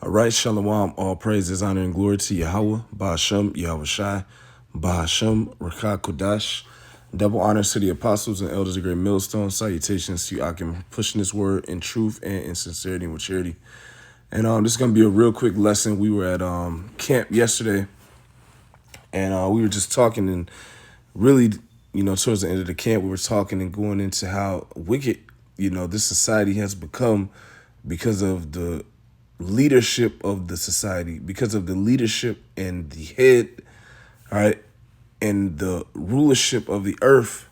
All right, Shalom, all praises, honor, and glory to Yahweh, Ba'ashem, Yahweh Shai, Ba'ashem, Rakah Kodash. Double honors to the apostles and elders of Great Millstone. Salutations to you, Akim, pushing this word in truth and in sincerity and with charity. And this is going to be a real quick lesson. We were at camp yesterday, and we were just talking, and really, towards the end of the camp, we were talking and going into how wicked, this society has become because of the leadership of the society, because of the leadership and the head, all right, and the rulership of the earth,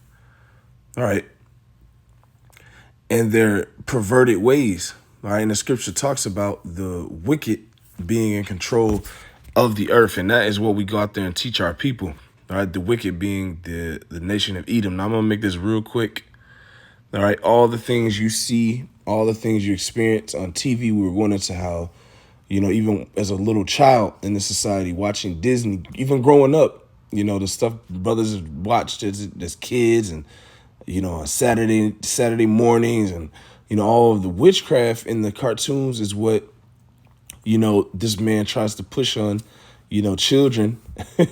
all right, and their perverted ways, all right. And the scripture talks about the wicked being in control of the earth, and that is what we go out there and teach our people, all right. The wicked being the nation of Edom. Now I'm gonna make this real quick, all right. All the things you see, all the things you experience on TV, we were going into how, even as a little child in the society, watching Disney, even growing up, the stuff brothers watched as kids, and on Saturday mornings, and all of the witchcraft in the cartoons is what this man tries to push on children, all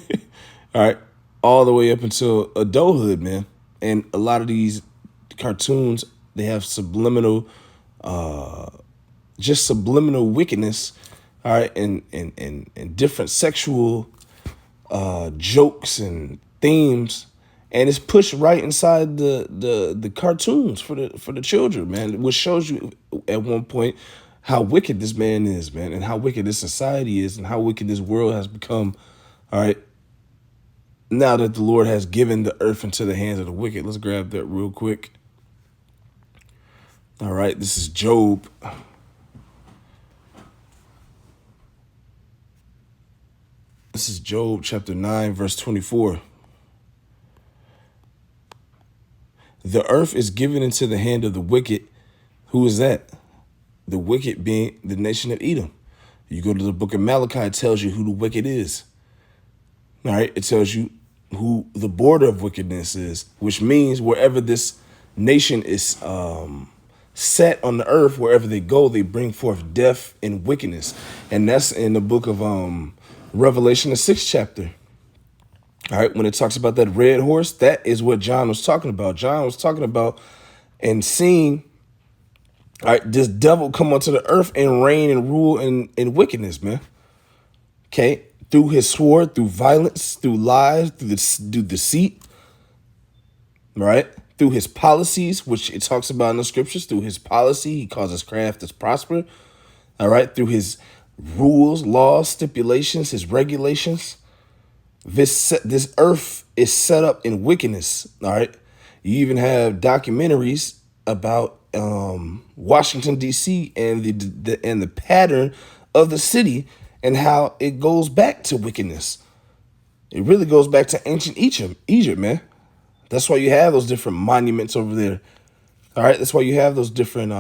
right, all the way up until adulthood, man. And a lot of these cartoons, they have subliminal wickedness, all right, and different sexual jokes and themes, and it's pushed right inside the cartoons for the children, man, which shows you at one point how wicked this man is, man, and how wicked this society is, and how wicked this world has become, all right, now that the Lord has given the earth into the hands of the wicked. Let's grab that real quick. All right, this is Job. This is Job chapter 9, verse 24. The earth is given into the hand of the wicked. Who is that? The wicked being the nation of Edom. You go to the book of Malachi, it tells you who the wicked is. All right, it tells you who the border of wickedness is, which means wherever this nation is set on the earth, wherever they go, they bring forth death and wickedness. And that's in the book of Revelation, the 6th chapter. All right, when it talks about that red horse, that is what John was talking about. John was talking about and seeing, all right, this devil come onto the earth and reign and rule in wickedness, man. Okay, through his sword, through violence, through lies, through deceit, right? Through his policies, which it talks about in the scriptures. Through his policy, he causes craft to prosper. All right, through his rules, laws, stipulations, his regulations. This earth is set up in wickedness. All right, you even have documentaries about Washington D.C. and the pattern of the city and how it goes back to wickedness. It really goes back to ancient Egypt, man. That's why you have those different monuments over there. All right, that's why you have those different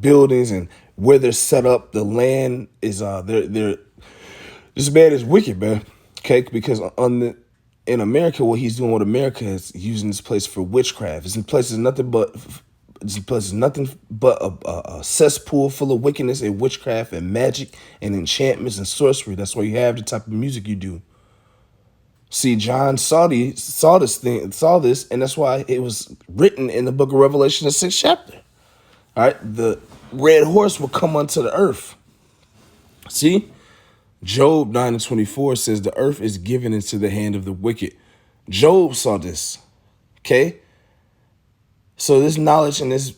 buildings and where they're set up. The land is they're this man is wicked, man. Okay, because in America, what he's doing with America is using this place for witchcraft. It's nothing but a cesspool full of wickedness and witchcraft and magic and enchantments and sorcery. That's why you have the type of music you do. See, John saw this, and that's why it was written in the book of Revelation, the 6th chapter. All right, the red horse will come onto the earth. See, Job 9 and 24 says the earth is given into the hand of the wicked. Job saw this. Okay, so this knowledge and this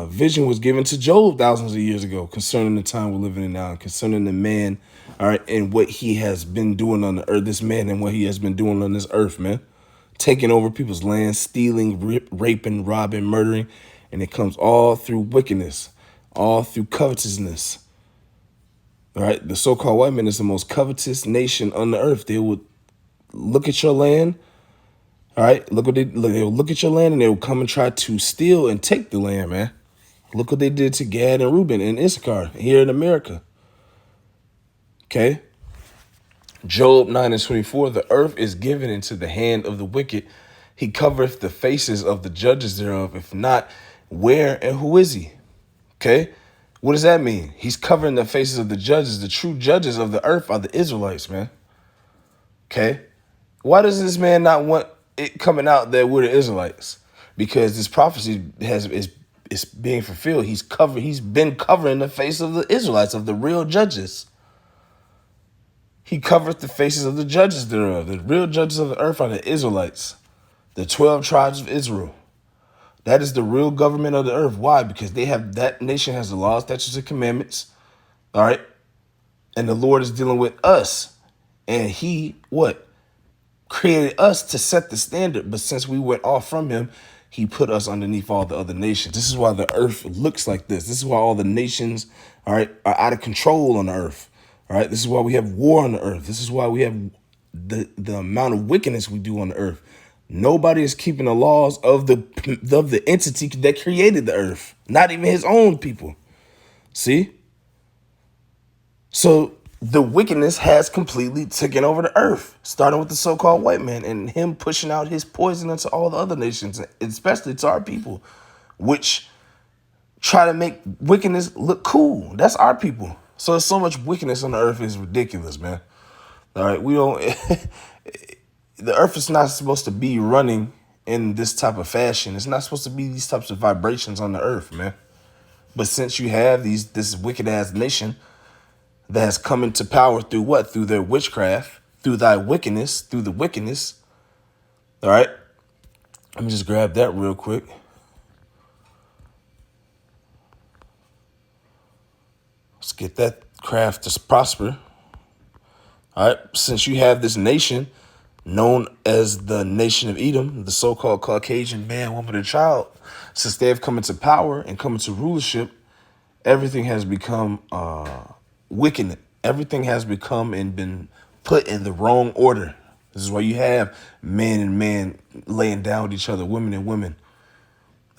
vision was given to Job thousands of years ago concerning the time we're living in now, and concerning the man, all right, and what he has been doing on the earth. This man and what he has been doing on this earth, man, taking over people's land, stealing, raping, robbing, murdering, and it comes all through wickedness, all through covetousness. All right, the so-called white man is the most covetous nation on the earth. They would look at your land. All right, they'll look at your land and they will come and try to steal and take the land, man. Look what they did to Gad and Reuben and Issachar here in America. Okay. Job 9 and 24, the earth is given into the hand of the wicked. He covereth the faces of the judges thereof. If not, where and who is he? Okay. What does that mean? He's covering the faces of the judges. The true judges of the earth are the Israelites, man. Okay? Why does this man not want it coming out that we're the Israelites? Because this prophecy is being fulfilled. He's been covering the face of the Israelites, of the real judges. He covered the faces of the judges thereof. The real judges of the earth are the Israelites, the 12 tribes of Israel. That is the real government of the earth. Why? Because that nation has the laws, statutes, and commandments. All right. And the Lord is dealing with us. And he, what? Created us to set the standard. But since we went off from him, he put us underneath all the other nations. This is why the earth looks like this. This is why all the nations, all right, are out of control on the earth. All right. This is why we have war on the earth. This is why we have the amount of wickedness we do on the earth. Nobody is keeping the laws of the entity that created the earth. Not even his own people. See? So the wickedness has completely taken over the earth, starting with the so-called white man and him pushing out his poison into all the other nations, especially to our people, which try to make wickedness look cool. That's our people. So there's so much wickedness on the earth is ridiculous, man. All right, we don't. The earth is not supposed to be running in this type of fashion. It's not supposed to be these types of vibrations on the earth, man. But since you have this wicked ass nation that has come into power through what? Through their witchcraft, through thy wickedness, through the wickedness. All right. Let me just grab that real quick. Let's get that craft to prosper. All right. Since you have this nation known as the nation of Edom, the so-called Caucasian man, woman, and child, since they have come into power and come into rulership, everything has become wicked. Everything has become and been put in the wrong order. This is why you have man and man laying down with each other, women and women.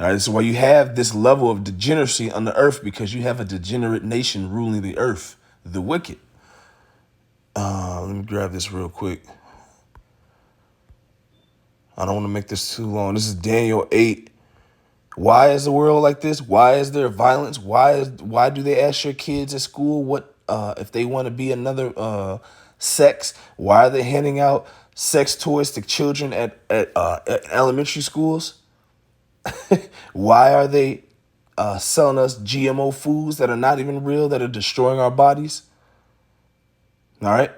All right, this is why you have this level of degeneracy on the earth, because you have a degenerate nation ruling the earth, the wicked. Let me grab this real quick. I don't want to make this too long. This is Daniel 8. Why is the world like this? Why is there violence? Why do they ask your kids at school what if they want to be another sex? Why are they handing out sex toys to children at elementary schools? Why are they selling us GMO foods that are not even real, that are destroying our bodies? All right.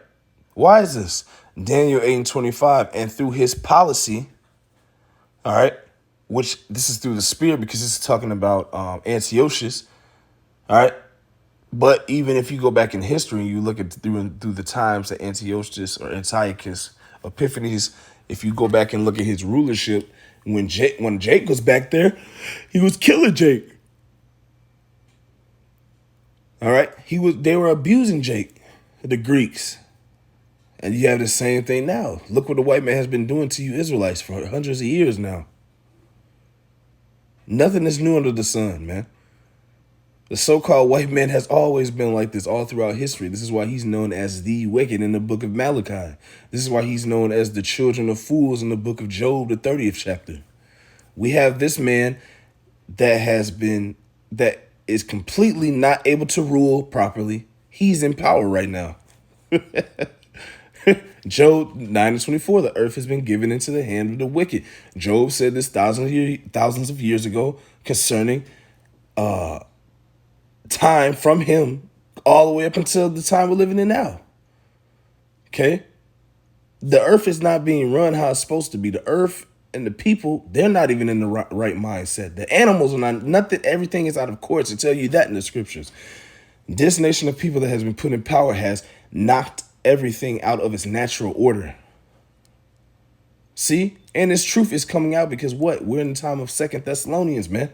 Why is this? Daniel 8:25, and through his policy, all right, which this is through the spirit, because this is talking about Antiochus, all right. But even if you go back in history and you look at through the times that Antiochus or Antiochus Epiphanes, if you go back and look at his rulership, when Jake was back there, he was killing Jake. All right, they were abusing Jake, the Greeks. And you have the same thing now. Look what the white man has been doing to you Israelites for hundreds of years now. Nothing is new under the sun, man. The so-called white man has always been like this all throughout history. This is why he's known as the wicked in the book of Malachi. This is why he's known as the children of fools in the book of Job, the 30th chapter. We have this man that is completely not able to rule properly. He's in power right now. Job 9:24, the earth has been given into the hand of the wicked. Job said this thousands of years ago concerning time from him all the way up until the time we're living in now. Okay? The earth is not being run how it's supposed to be. The earth and the people, they're not even in the right mindset. The animals are nothing. Everything is out of course. To tell you that in the scriptures. This nation of people that has been put in power has knocked everything out of its natural order. See? And this truth is coming out because what? We're in the time of 2 Thessalonians, man.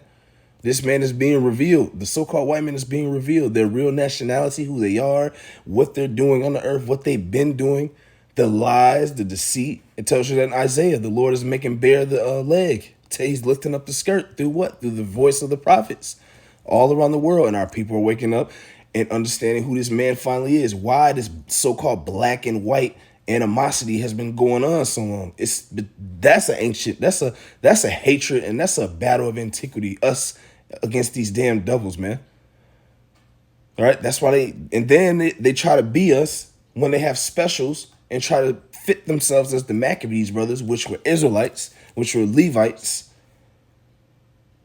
This man is being revealed. The so-called white man is being revealed. Their real nationality, who they are, what they're doing on the earth, what they've been doing, the lies, the deceit. It tells you that in Isaiah, the Lord is making bare the leg. He's lifting up the skirt through what? Through the voice of the prophets all around the world. And our people are waking up and understanding who this man finally is. Why this so-called black and white animosity has been going on so long. That's a hatred, and that's a battle of antiquity, us against these damn devils, man. All right, that's why and then they try to be us when they have specials and try to fit themselves as the Maccabees brothers, which were Israelites, which were Levites.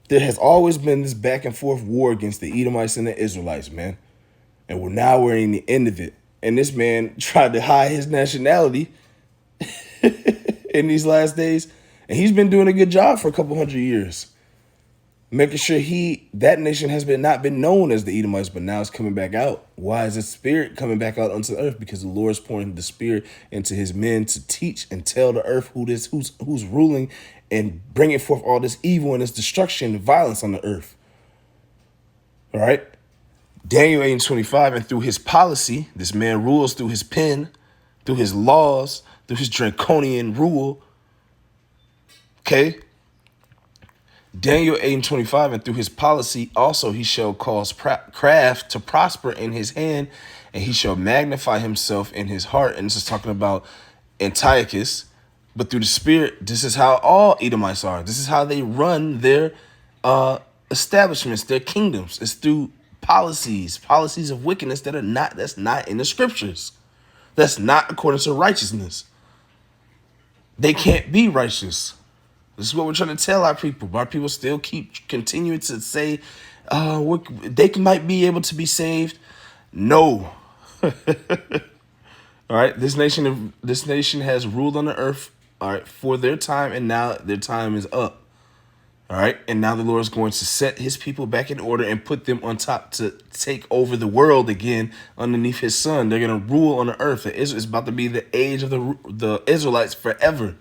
There has always been this back and forth war against the Edomites and the Israelites, man. And we're in the end of it. And this man tried to hide his nationality in these last days. And he's been doing a good job for a couple hundred years, making sure that nation has not been known as the Edomites, but now it's coming back out. Why is the spirit coming back out onto the earth? Because the Lord is pouring the spirit into his men to teach and tell the earth who's ruling and bringing forth all this evil and this destruction and violence on the earth. All right. Daniel 8:25, and through his policy, this man rules through his pen, through his laws, through his draconian rule. Okay. Daniel 8:25, and through his policy also he shall cause craft to prosper in his hand, and he shall magnify himself in his heart. And this is talking about Antiochus. But through the spirit, this is how all Edomites are. This is how they run their establishments, their kingdoms. It's through policies of wickedness that's not in the scriptures. That's not according to righteousness. They can't be righteous. This is what we're trying to tell our people. Our people still continuing to say they might be able to be saved. No. All right. This nation has ruled on the earth, all right, for their time, and now their time is up. All right. And now the Lord is going to set his people back in order and put them on top to take over the world again underneath his son. They're going to rule on the earth. It's about to be the age of the Israelites forever.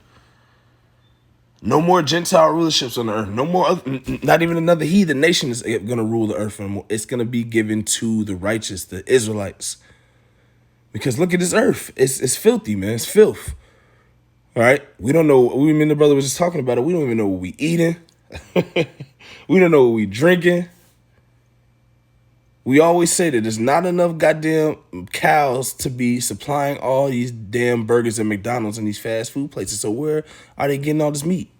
No more Gentile rulerships on the earth. No more, not even another heathen nation is going to rule the earth anymore. It's going to be given to the righteous, the Israelites. Because look at this earth. It's filthy, man. It's filth. All right. We don't know. Me and the brother was just talking about it. We don't even know what we eating. We don't know what we drinking. We always say that there's not enough goddamn cows to be supplying all these damn burgers at McDonald's and these fast food places. So where are they getting all this meat?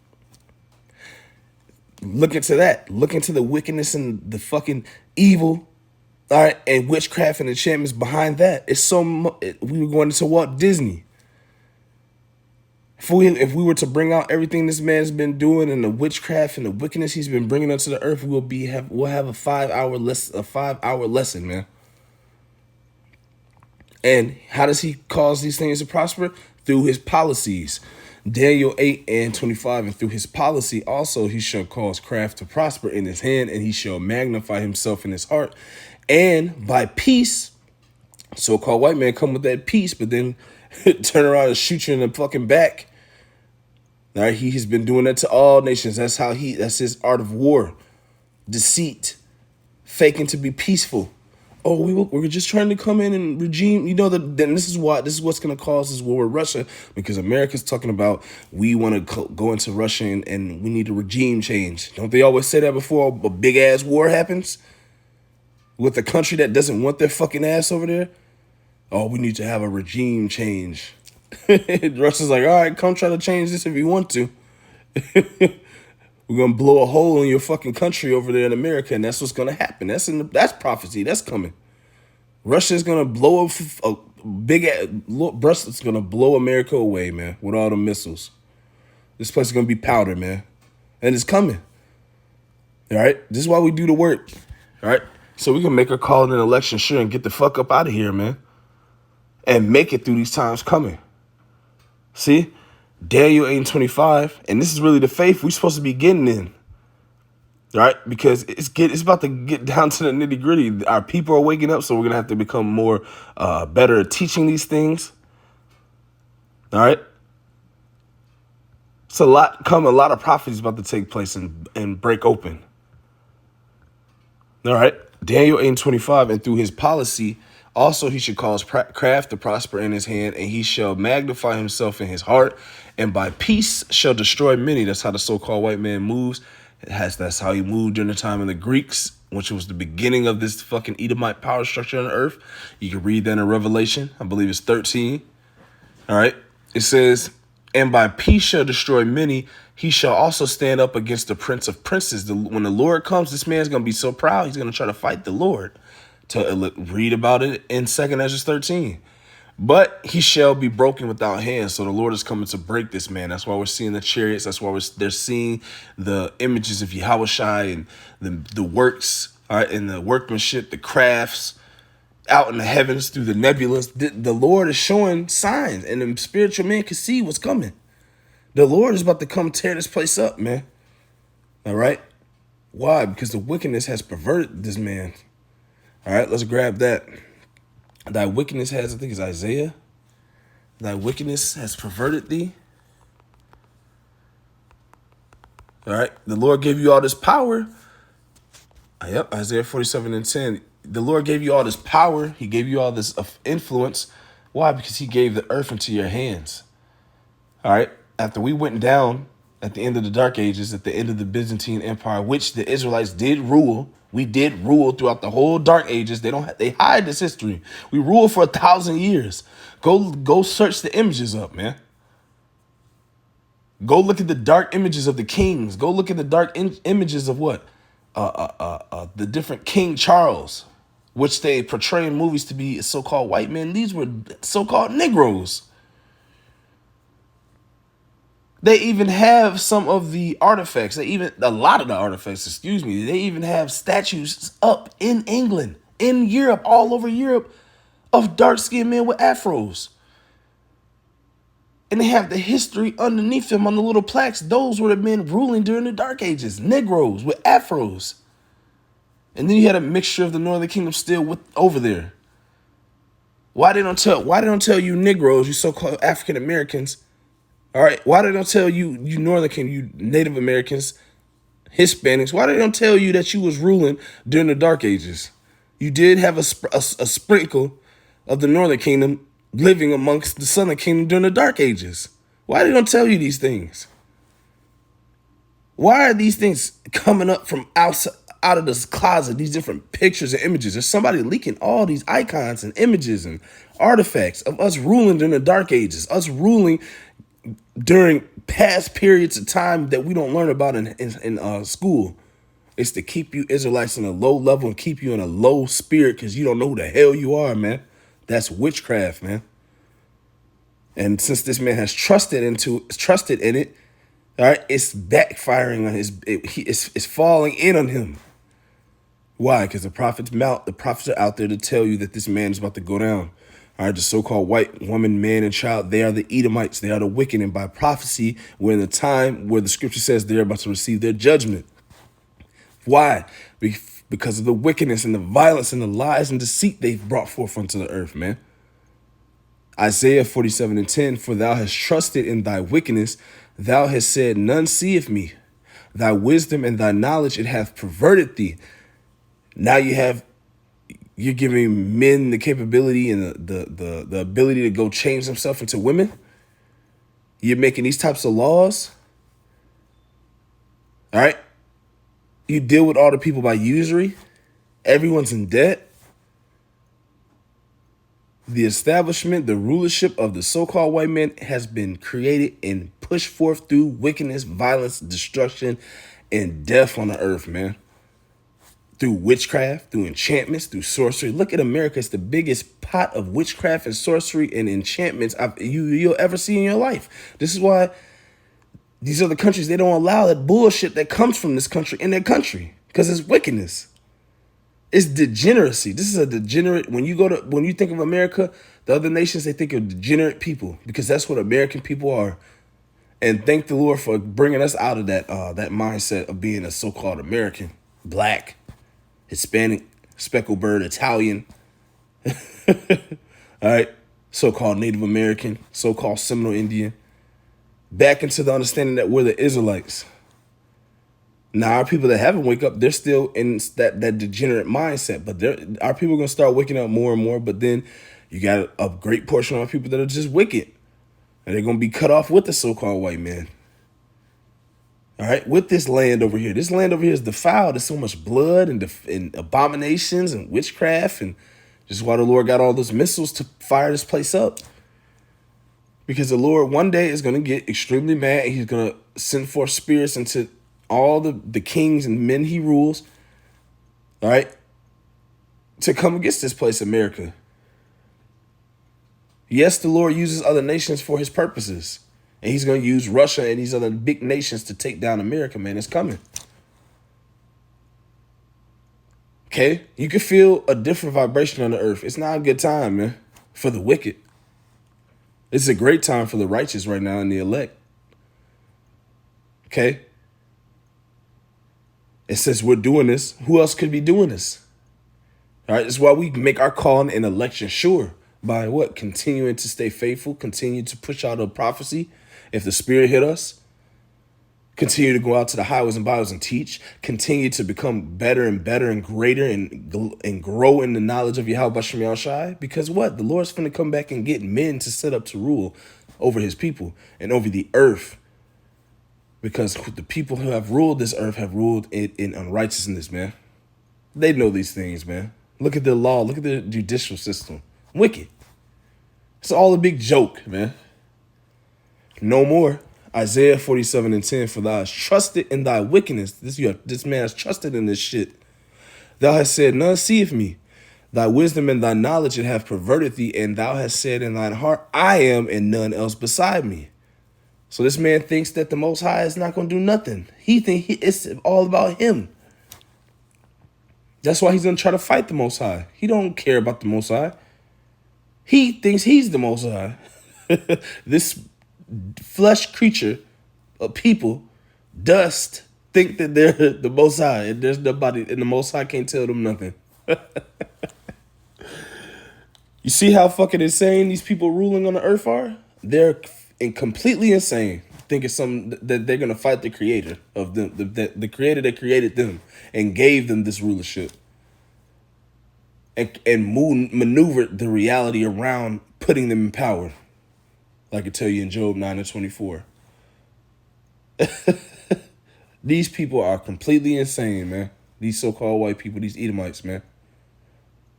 Look into that. Look into the wickedness and the fucking evil, all right, and witchcraft and enchantments behind that. It's so we were going into Walt Disney. If we were to bring out everything this man's been doing and the witchcraft and the wickedness he's been bringing onto the earth, we'll have a 5-hour lesson, man. And how does he cause these things to prosper? Through his policies. Daniel 8:25, and through his policy also he shall cause craft to prosper in his hand, and he shall magnify himself in his heart. And by peace, so-called white man come with that peace, but then turn around and shoot you in the fucking back. All right, he has been doing that to all nations. That's his art of war, deceit, faking to be peaceful. Oh, we were just trying to come in and regime. You know that. Then this is what's going to cause this war with Russia, because America's talking about we want to go into Russia and we need a regime change. Don't they always say that before a big ass war happens with a country that doesn't want their fucking ass over there? Oh, we need to have a regime change. Russia's like, all right, come try to change this if you want to. We're going to blow a hole in your fucking country over there in America, and that's what's going to happen. That's prophecy. That's coming. Russia's going to blow a big ass, Russia's going to blow America away, man, with all the missiles. This place is going to be powder, man. And it's coming. All right? This is why we do the work. All right? So we can make a call in an election, sure, and get the fuck up out of here, man. And make it through these times coming. See? Daniel 8:25, and this is really the faith we're supposed to be getting in. Right? Because it's about to get down to the nitty gritty. Our people are waking up, so we're going to have to become more better at teaching these things. All right? It's a lot of prophecies about to take place and break open. All right? Daniel 8:25, and through his policy, also he should cause craft to prosper in his hand, and he shall magnify himself in his heart, and by peace shall destroy many. That's how the so-called white man moves. That's how he moved during the time of the Greeks, which was the beginning of this fucking Edomite power structure on the earth. You can read that in Revelation. I believe it's 13. All right. It says, and by peace shall destroy many. He shall also stand up against the prince of princes. When the Lord comes, this man's going to be so proud. He's going to try to fight the Lord. To read about it in 2nd Ezra 13. But he shall be broken without hands. So the Lord is coming to break this man. That's why we're seeing the chariots. That's why they're seeing the images of Yahushai and the works, all right, and the workmanship, the crafts out in the heavens through the nebulas. The Lord is showing signs, and the spiritual man can see what's coming. The Lord is about to come tear this place up, man. All right? Why? Because the wickedness has perverted this man. All right, let's grab that. Thy wickedness has, I think it's Isaiah. Thy wickedness has perverted thee. All right, the Lord gave you all this power. Yep, Isaiah 47:10. The Lord gave you all this power. He gave you all this influence. Why? Because he gave the earth into your hands. All right, after we went down at the end of the Dark Ages, at the end of the Byzantine Empire, which the Israelites did rule. We did rule throughout the whole Dark Ages. They hide this history. We ruled for 1,000 years. Go search the images up, man. Go look at the dark images of the kings. Go look at the dark images of what? The different King Charles, which they portray in movies to be so-called white men. These were so-called Negroes. They even have some of the artifacts. A lot of the artifacts, excuse me. They even have statues up in England, in Europe, all over Europe, of dark-skinned men with afros. And they have the history underneath them on the little plaques. Those were the men ruling during the Dark Ages. Negroes with afros. And then you had a mixture of the Northern Kingdom still over there. Why they don't tell you Negroes, you so-called African Americans? All right, why they don't tell you Northern Kingdom, you Native Americans, Hispanics? Why they don't tell you that you was ruling during the Dark Ages? You did have a sprinkle of the Northern Kingdom living amongst the Southern Kingdom during the Dark Ages. Why they don't tell you these things? Why are these things coming up from outside, out of this closet, these different pictures and images? There's somebody leaking all these icons and images and artifacts of us ruling during the Dark Ages, us ruling during past periods of time that we don't learn about in school. It's to keep you Israelites in a low level and keep you in a low spirit because you don't know who the hell you are, man. That's witchcraft, man. And since this man has trusted in it, all right, it's backfiring on it's falling in on him. Why? Because the prophets are out there to tell you that this man is about to go down. All right, the so-called white woman, man, and child, they are the Edomites. They are the wicked. And by prophecy, we're in the time where the scripture says they're about to receive their judgment. Why? Because of the wickedness and the violence and the lies and deceit they've brought forth onto the earth, man. Isaiah 47:10, for thou hast trusted in thy wickedness. Thou hast said, none seeth me. Thy wisdom and thy knowledge, it hath perverted thee. Now you're giving men the capability and the ability to go change themselves into women. You're making these types of laws. All right. You deal with all the people by usury. Everyone's in debt. The establishment, the rulership of the so-called white man has been created and pushed forth through wickedness, violence, destruction, and death on the earth, man. Through witchcraft, through enchantments, through sorcery. Look at America. It's the biggest pot of witchcraft and sorcery and enchantments you'll ever see in your life. This is why these other countries, they don't allow that bullshit that comes from this country in their country. Because it's wickedness. It's degeneracy. This is a degenerate. When you think of America, the other nations, they think of degenerate people. Because that's what American people are. And thank the Lord for bringing us out of that mindset of being a so-called American, black, Hispanic, speckled bird, Italian, all right, so-called Native American, so-called Seminole Indian, back into the understanding that we're the Israelites. Now, our people that haven't wake up, they're still in that degenerate mindset, but our people are going to start waking up more and more, but then you got a great portion of our people that are just wicked, and they're going to be cut off with the so-called white man. All right, with this land over here. This land over here is defiled. There's so much blood and abominations and witchcraft. And this is why the Lord got all those missiles to fire this place up. Because the Lord one day is going to get extremely mad. And he's going to send forth spirits into all the kings and men he rules. All right, to come against this place, America. Yes, the Lord uses other nations for his purposes. And he's going to use Russia and these other big nations to take down America, man. It's coming. Okay? You can feel a different vibration on the earth. It's not a good time, man, for the wicked. It's a great time for the righteous right now and the elect. Okay? And since we're doing this, who else could be doing this? All right? That's why we make our calling and election sure. By what? Continuing to stay faithful, continue to push out a prophecy. If the Spirit hit us, continue to go out to the highways and byways and teach. Continue to become better and better and greater and grow in the knowledge of Yahweh Bashem Yahushai. Because what? The Lord's going to come back and get men to set up to rule over his people and over the earth. Because the people who have ruled this earth have ruled it in unrighteousness, man. They know these things, man. Look at the law. Look at the judicial system. Wicked. It's all a big joke, man. No more. Isaiah 47:10, for thou hast trusted in thy wickedness. This man has trusted in this shit. Thou hast said, none seeth me. Thy wisdom and thy knowledge it have perverted thee, and thou hast said in thine heart, I am, and none else beside me. So this man thinks that the Most High is not going to do nothing. He thinks it's all about him. That's why he's going to try to fight the Most High. He don't care about the Most High. He thinks he's the Most High. This flesh creature of people, dust, think that they're the Most High. And there's nobody, and the Most High can't tell them nothing. You see how fucking insane these people ruling on the earth are? They're completely insane, thinking that they're going to fight the creator of them, the creator that created them and gave them this rulership. And maneuvered the reality around putting them in power. Like I tell you in Job 9:24. These people are completely insane, man. These so-called white people, these Edomites, man.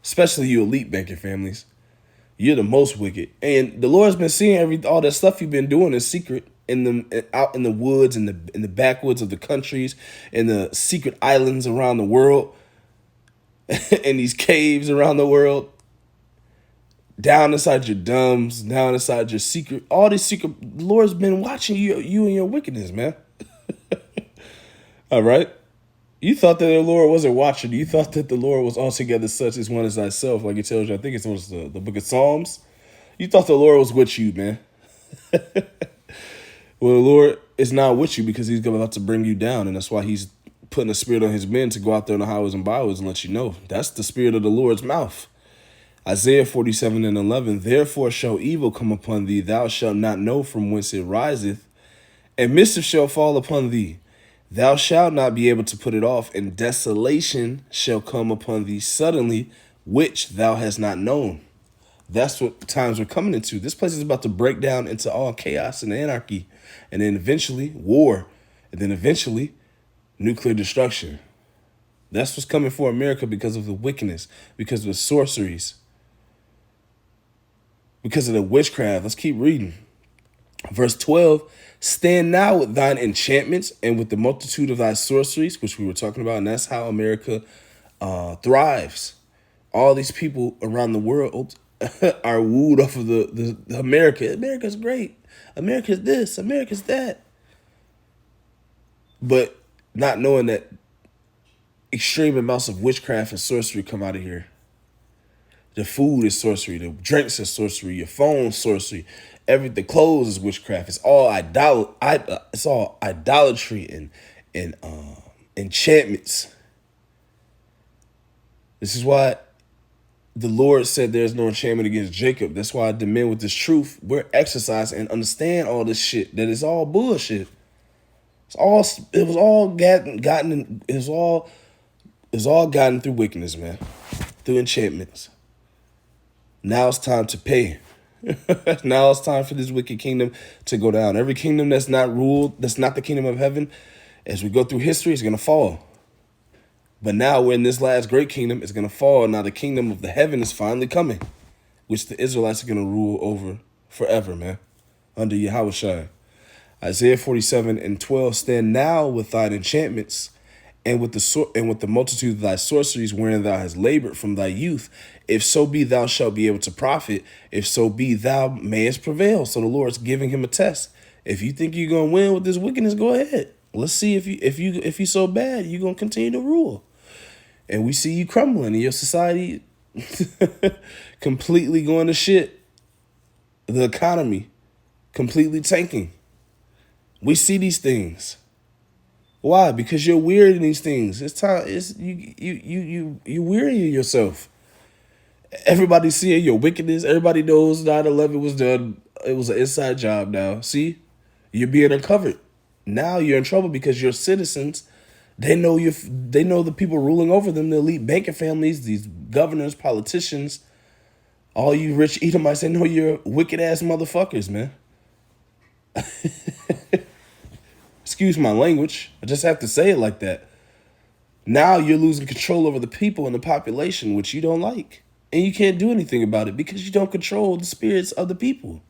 Especially you elite banking families. You're the most wicked. And the Lord's been seeing all that stuff you've been doing in secret, out in the woods, in the backwoods of the countries, in the secret islands around the world. In these caves around the world, down inside your dumbs, down inside your secret, all these secret. The Lord's been watching you and your wickedness, man. All right, you thought that the Lord wasn't watching. You thought that the Lord was altogether such as one as thyself, like it tells you. I think it was the book of Psalms. You thought the Lord was with you, man. Well, the Lord is not with you because he's about to bring you down, and that's why he's putting a spirit on his men to go out there on the highways and byways and let you know. That's the spirit of the Lord's mouth. Isaiah 47:11, therefore shall evil come upon thee, thou shalt not know from whence it riseth, and mischief shall fall upon thee. Thou shalt not be able to put it off, and desolation shall come upon thee suddenly, which thou hast not known. That's what times we're coming into. This place is about to break down into all chaos and anarchy, and then eventually war, and then eventually nuclear destruction. That's what's coming for America because of the wickedness, because of the sorceries, because of the witchcraft. Let's keep reading. Verse 12, stand now with thine enchantments and with the multitude of thy sorceries, which we were talking about, and that's how America thrives. All these people around the world are wooed off of the America. America's great. America's this. America's that. But not knowing that extreme amounts of witchcraft and sorcery come out of here. The food is sorcery. The drinks is sorcery. Your phone sorcery. The clothes is witchcraft. It's all idolatry and enchantments. This is why the Lord said there's no enchantment against Jacob. That's why the men with this truth, we're exercising and understand all this shit. That it's all bullshit. It was all gotten through wickedness, man. Through enchantments. Now it's time to pay. Now it's time for this wicked kingdom to go down. Every kingdom that's not ruled, that's not the kingdom of heaven, as we go through history, is going to fall. But now we're in this last great kingdom. It's going to fall. Now the kingdom of the heaven is finally coming, which the Israelites are going to rule over forever, man, under Yahushua. Isaiah 47:12, stand now with thine enchantments and with the multitude of thy sorceries wherein thou hast labored from thy youth, if so be thou shalt be able to profit, if so be thou mayest prevail. So the Lord's giving him a test. If you think you're gonna win with this wickedness, go ahead. Let's see if you so bad, you're gonna continue to rule. And we see you crumbling in your society completely going to shit. The economy completely tanking. We see these things. Why? Because you're weird in these things. It's time. It's you wearying yourself. Everybody seeing your wickedness. Everybody knows 9/11 was done. It was an inside job now. See? You're being uncovered. Now you're in trouble because your citizens, they know they know the people ruling over them, the elite banking families, these governors, politicians, all you rich Edomites, they know you're wicked ass motherfuckers, man. Excuse my language. I just have to say it like that. Now you're losing control over the people and the population, which you don't like. And you can't do anything about it because you don't control the spirits of the people.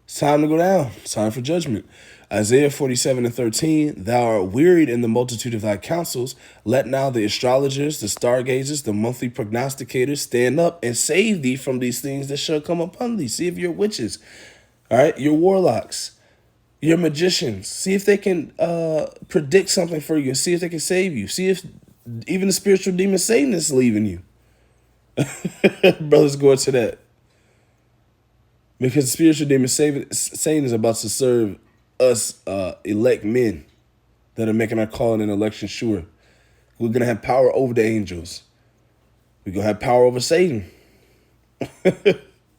It's time to go down. It's time for judgment. Isaiah 47:13, thou art wearied in the multitude of thy counsels. Let now the astrologers, the stargazers, the monthly prognosticators stand up and save thee from these things that shall come upon thee. See if you're witches, all right, your warlocks, your magicians. See if they can predict something for you and see if they can save you. See if even the spiritual demon Satan is leaving you. Brothers, go into that. Because the spiritual demon Satan is about to serve us elect men that are making our calling and election sure. We're going to have power over the angels. We're going to have power over Satan.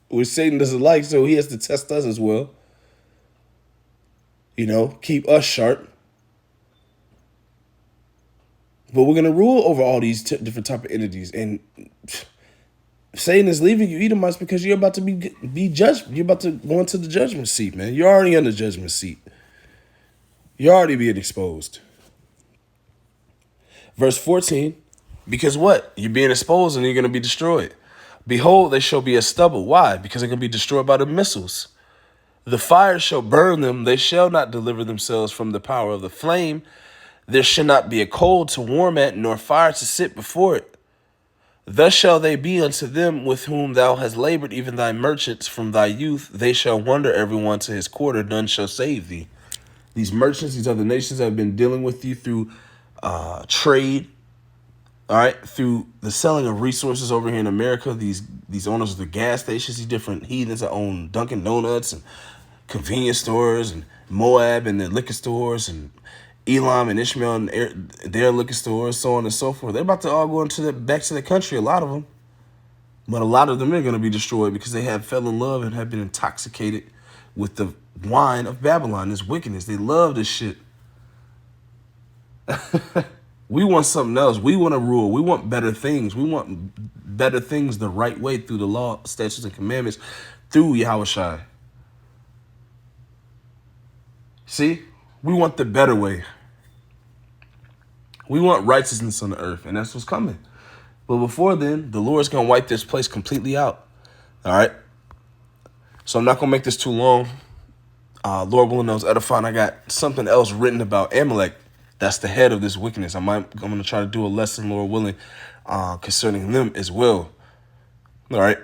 Which Satan doesn't like, so he has to test us as well. You know, keep us sharp. But we're going to rule over all these different type of entities. And Satan is leaving you, Edomites, because you're about to be judged. You're about to go into the judgment seat, man. You're already in the judgment seat. You're already being exposed. Verse 14, because what? You're being exposed and you're going to be destroyed. Behold, they shall be as stubble. Why? Because they're going to be destroyed by the missiles. The fire shall burn them. They shall not deliver themselves from the power of the flame. There shall not be a coal to warm at, nor fire to sit before it. Thus shall they be unto them with whom thou hast labored, even thy merchants from thy youth. They shall wander every one to his quarter. None shall save thee. These merchants, these other nations that have been dealing with you through trade, all right, through the selling of resources over here in America, these owners of the gas stations, these different heathens that own Dunkin' Donuts and convenience stores and Moab and their liquor stores and Elam and Ishmael and their liquor stores, so on and so forth. They're about to all go back to the country, a lot of them. But a lot of them are going to be destroyed because they have fell in love and have been intoxicated with the wine of Babylon, this wickedness. They love this shit. We want something else. We want to rule. We want better things. We want better things the right way through the law, statutes, and commandments through Yahushua. See? We want the better way. We want righteousness on the earth, and that's what's coming. But before then, the Lord's going to wipe this place completely out. All right? So I'm not going to make this too long. Lord willing knows edifying. I got something else written about Amalek. That's the head of this wickedness. I'm going to try to do a lesson, Lord willing, concerning them as well. All right?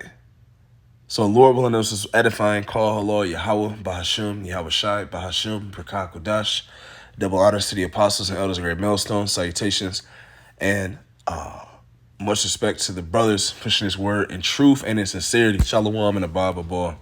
So Lord willing knows this edifying. Call Lord Yahweh, Bahashim, Yahweh Shai, Bahashim, Berkah Kodash. Double honors to the apostles and elders of Great Millstone. Salutations and much respect to the brothers pushing this word in truth and in sincerity. Shalom and above.